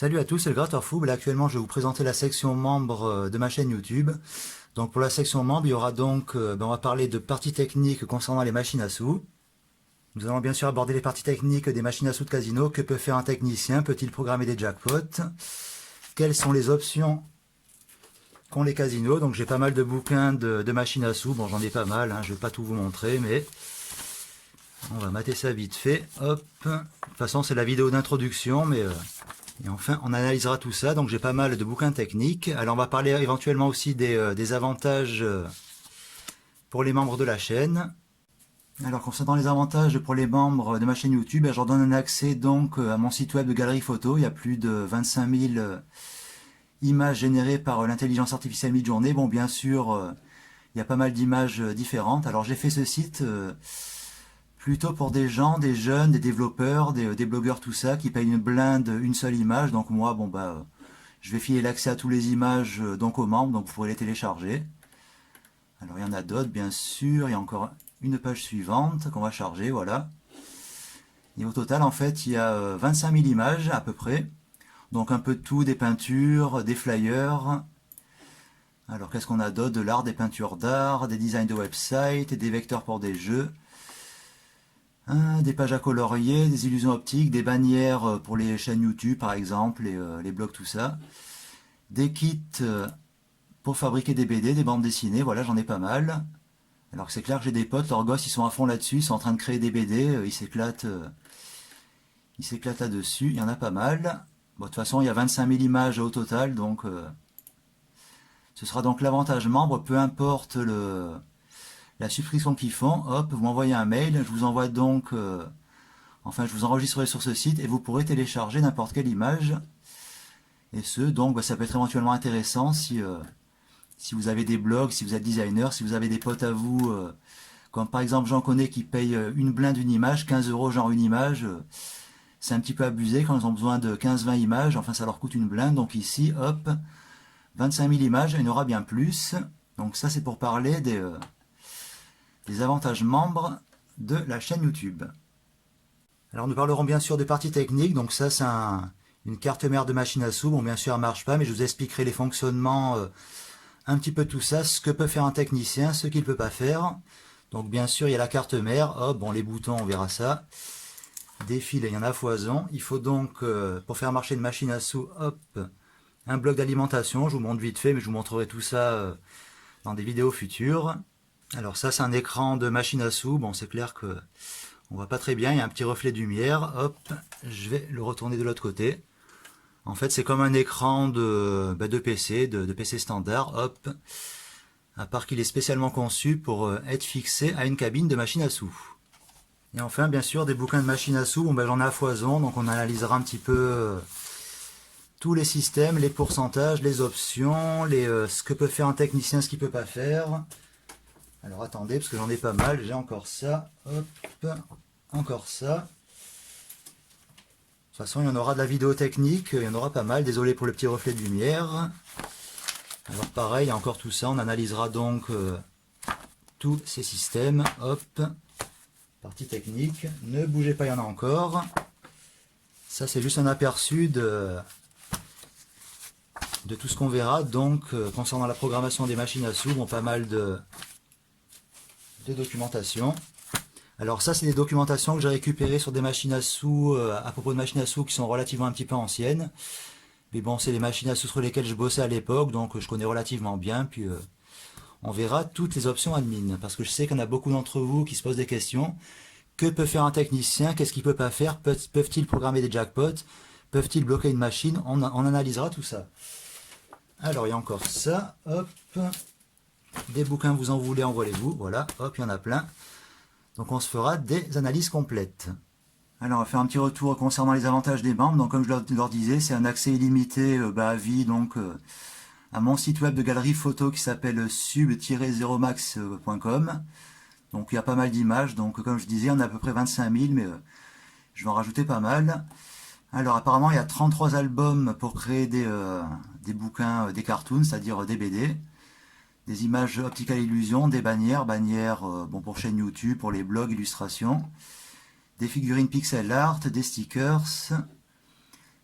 Salut à tous, c'est le Gratteurfou. Là, actuellement, je vais vous présenter la section membres de ma chaîne YouTube. Donc pour la section membres, il y aura donc, on va parler de parties techniques concernant les machines à sous. Nous allons bien sûr aborder les parties techniques des machines à sous de casino. Que peut faire un technicien? Peut-il programmer des jackpots? Quelles sont les options qu'ont les casinos? Donc j'ai pas mal de bouquins de machines à sous. Bon, j'en ai pas mal, hein, je vais pas tout vous montrer, mais on va mater ça vite fait. Hop. De toute façon, c'est la vidéo d'introduction, mais... Et enfin, on analysera tout ça. Donc j'ai pas mal de bouquins techniques. Alors on va parler éventuellement aussi des avantages pour les membres de la chaîne. Alors concernant les avantages pour les membres de ma chaîne YouTube, je leur donne un accès donc à mon site web de galerie photo. Il y a plus de 25 000 images générées par l'intelligence artificielle mi-journée. Bon, bien sûr, il y a pas mal d'images différentes. Alors j'ai fait ce site plutôt pour des gens, des jeunes, des développeurs, des blogueurs, tout ça, qui payent une blinde, une seule image. Donc moi, bon bah, je vais filer l'accès à toutes les images donc aux membres, donc vous pourrez les télécharger. Alors il y en a d'autres, bien sûr. Il y a encore une page suivante qu'on va charger, voilà. Et au total, en fait, il y a 25 000 images à peu près. Donc un peu de tout, des peintures, des flyers. Alors qu'est-ce qu'on a d'autre? De l'art, des peintures d'art, des designs de website, des vecteurs pour des jeux. Des pages à colorier, des illusions optiques, des bannières pour les chaînes YouTube par exemple, les blogs, tout ça. Des kits pour fabriquer des BD, des bandes dessinées, voilà, j'en ai pas mal. Alors c'est clair que j'ai des potes, leurs gosses ils sont à fond là-dessus, ils sont en train de créer des BD, ils s'éclatent là-dessus, il y en a pas mal. Bon, de toute façon il y a 25 000 images au total, donc ce sera donc l'avantage membre, peu importe la subscription qu'ils font, hop, vous m'envoyez un mail, je vous envoie donc, enfin je vous enregistrerai sur ce site et vous pourrez télécharger n'importe quelle image. Et ce, donc bah, ça peut être éventuellement intéressant si vous avez des blogs, si vous êtes designer, si vous avez des potes à vous, comme par exemple j'en connais qui payent une blinde une image, 15 € genre une image, c'est un petit peu abusé quand ils ont besoin de 15-20 images, enfin ça leur coûte une blinde, donc ici, hop, 25 000 images, il y en aura bien plus. Donc ça c'est pour parler des avantages membres de la chaîne YouTube. Alors nous parlerons bien sûr de parties techniques, donc ça c'est une carte mère de machine à sous, bon bien sûr elle marche pas, mais je vous expliquerai les fonctionnements, un petit peu tout ça, ce que peut faire un technicien, ce qu'il ne peut pas faire. Donc bien sûr il y a la carte mère, hop, bon les boutons on verra ça, des fils il y en a à foison, il faut donc pour faire marcher une machine à sous, hop, un bloc d'alimentation, je vous montre vite fait, mais je vous montrerai tout ça dans des vidéos futures. Alors ça c'est un écran de machine à sous, bon c'est clair que on voit pas très bien, il y a un petit reflet de lumière, hop, je vais le retourner de l'autre côté. En fait c'est comme un écran de PC, de PC standard, hop, à part qu'il est spécialement conçu pour être fixé à une cabine de machine à sous. Et enfin bien sûr des bouquins de machine à sous, bon ben j'en ai à foison, donc on analysera un petit peu tous les systèmes, les pourcentages, les options, ce que peut faire un technicien, ce qu'il peut pas faire. Alors attendez, parce que j'en ai pas mal, j'ai encore ça, hop, encore ça. De toute façon, il y en aura de la vidéo technique, il y en aura pas mal, désolé pour le petit reflet de lumière. Alors pareil, il y a encore tout ça, on analysera donc tous ces systèmes, hop, partie technique, ne bougez pas, il y en a encore. Ça c'est juste un aperçu de tout ce qu'on verra, donc concernant la programmation des machines à sous, bon pas mal de documentation. Alors ça c'est des documentations que j'ai récupérées sur des machines à sous, à propos de machines à sous qui sont relativement un petit peu anciennes. Mais bon, c'est les machines à sous sur lesquelles je bossais à l'époque, donc je connais relativement bien, puis on verra toutes les options admin, parce que je sais qu'il y en a beaucoup d'entre vous qui se posent des questions. Que peut faire un technicien? Qu'est-ce qu'il peut pas faire? Peuvent-ils programmer des jackpots? Peuvent-ils bloquer une machine? On analysera tout ça. Alors il y a encore ça, hop, des bouquins vous en voulez, envoyez-vous, voilà, hop, il y en a plein. Donc on se fera des analyses complètes. Alors on va faire un petit retour concernant les avantages des membres. Donc comme je leur disais, c'est un accès illimité à vie donc à mon site web de galerie photo qui s'appelle sub-0max.com. Donc il y a pas mal d'images, donc comme je disais, on a à peu près 25 000, mais je vais en rajouter pas mal. Alors apparemment il y a 33 albums pour créer des bouquins, des cartoons, c'est-à-dire des BD. Des images optiques à illusion, des bannières bon, pour chaîne YouTube, pour les blogs, illustrations, des figurines pixel art, des stickers,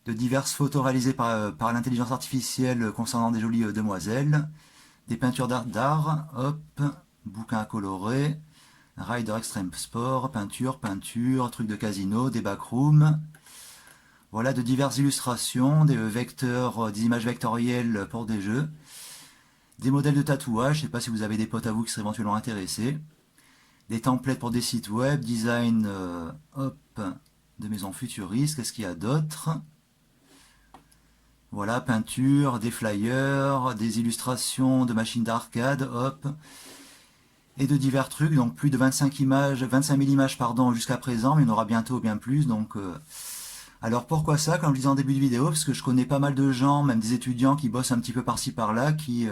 de diverses photos réalisées par l'intelligence artificielle concernant des jolies demoiselles, des peintures d'art, hop, bouquins à colorer, Rider Extreme Sport, peinture, trucs de casino, des backrooms. Voilà de diverses illustrations, des vecteurs, des images vectorielles pour des jeux, des modèles de tatouage, je ne sais pas si vous avez des potes à vous qui seraient éventuellement intéressés, des templates pour des sites web, design hop, de maisons futuristes, qu'est-ce qu'il y a d'autre? Voilà, peinture, des flyers, des illustrations de machines d'arcade, hop, et de divers trucs, donc plus de 25 images, 25 000 images pardon, jusqu'à présent, mais il y en aura bientôt bien plus, donc... Alors pourquoi ça, comme je disais en début de vidéo, parce que je connais pas mal de gens, même des étudiants qui bossent un petit peu par-ci par-là, qui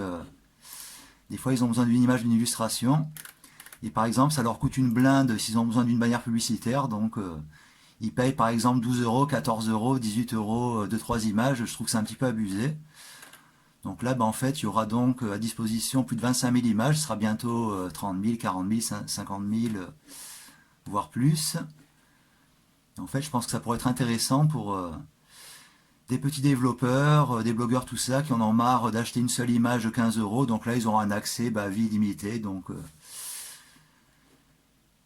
des fois ils ont besoin d'une image, d'une illustration, et par exemple ça leur coûte une blinde s'ils ont besoin d'une bannière publicitaire, donc ils payent par exemple 12 euros, 14 euros, 18 euros, 2-3 images, je trouve que c'est un petit peu abusé. Donc là, en fait, il y aura donc à disposition plus de 25 000 images, ce sera bientôt 30 000, 40 000, 50 000, voire plus. En fait, je pense que ça pourrait être intéressant pour des petits développeurs, des blogueurs, tout ça, qui en ont marre d'acheter une seule image de 15 euros. Donc là, ils auront un accès à vie illimitée. Donc,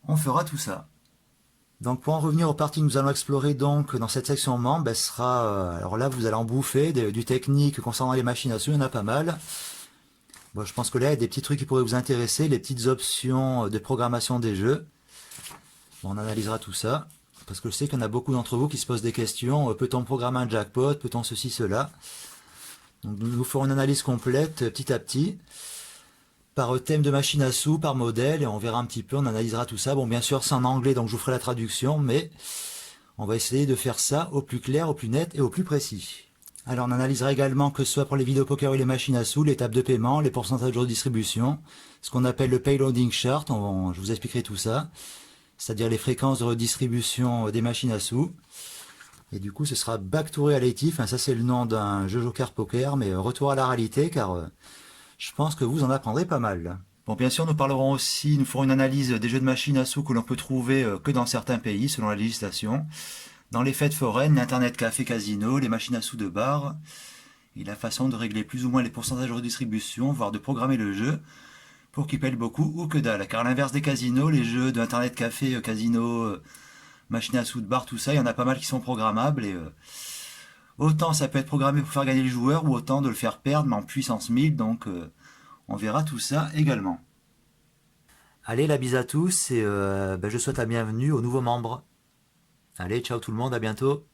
on fera tout ça. Donc, pour en revenir aux parties que nous allons explorer donc dans cette section membres, sera... alors là, vous allez en bouffer du technique concernant les machines à sous, il y en a pas mal. Bon, je pense que là, il y a des petits trucs qui pourraient vous intéresser, les petites options de programmation des jeux. Bon, on analysera tout ça. Parce que je sais qu'il y en a beaucoup d'entre vous qui se posent des questions. Peut-on programmer un jackpot? Peut-on ceci, cela? Donc nous ferons une analyse complète petit à petit. Par thème de machine à sous, par modèle. Et on verra un petit peu, on analysera tout ça. Bon, bien sûr, c'est en anglais, donc je vous ferai la traduction. Mais on va essayer de faire ça au plus clair, au plus net et au plus précis. Alors on analysera également que ce soit pour les vidéos poker et les machines à sous, l'étape de paiement, les pourcentages de redistribution. Ce qu'on appelle le payloading chart. Je vous expliquerai tout ça. C'est-à-dire les fréquences de redistribution des machines à sous. Et du coup, ce sera Back to Reality. Enfin, ça, c'est le nom d'un jeu joker poker, mais retour à la réalité, car je pense que vous en apprendrez pas mal. Bon, bien sûr, nous parlerons aussi, nous ferons une analyse des jeux de machines à sous que l'on peut trouver que dans certains pays, selon la législation. Dans les fêtes foraines, l'internet café casino, les machines à sous de bar, et la façon de régler plus ou moins les pourcentages de redistribution, voire de programmer le jeu, pour qu'ils payent beaucoup ou que dalle. Car à l'inverse des casinos, les jeux de internet café, casino, machine à sous de bar, tout ça, il y en a pas mal qui sont programmables et autant ça peut être programmé pour faire gagner les joueurs ou autant de le faire perdre mais en puissance 1000, donc on verra tout ça également. Allez, la bise à tous et je souhaite la bienvenue aux nouveaux membres. Allez, ciao tout le monde, à bientôt.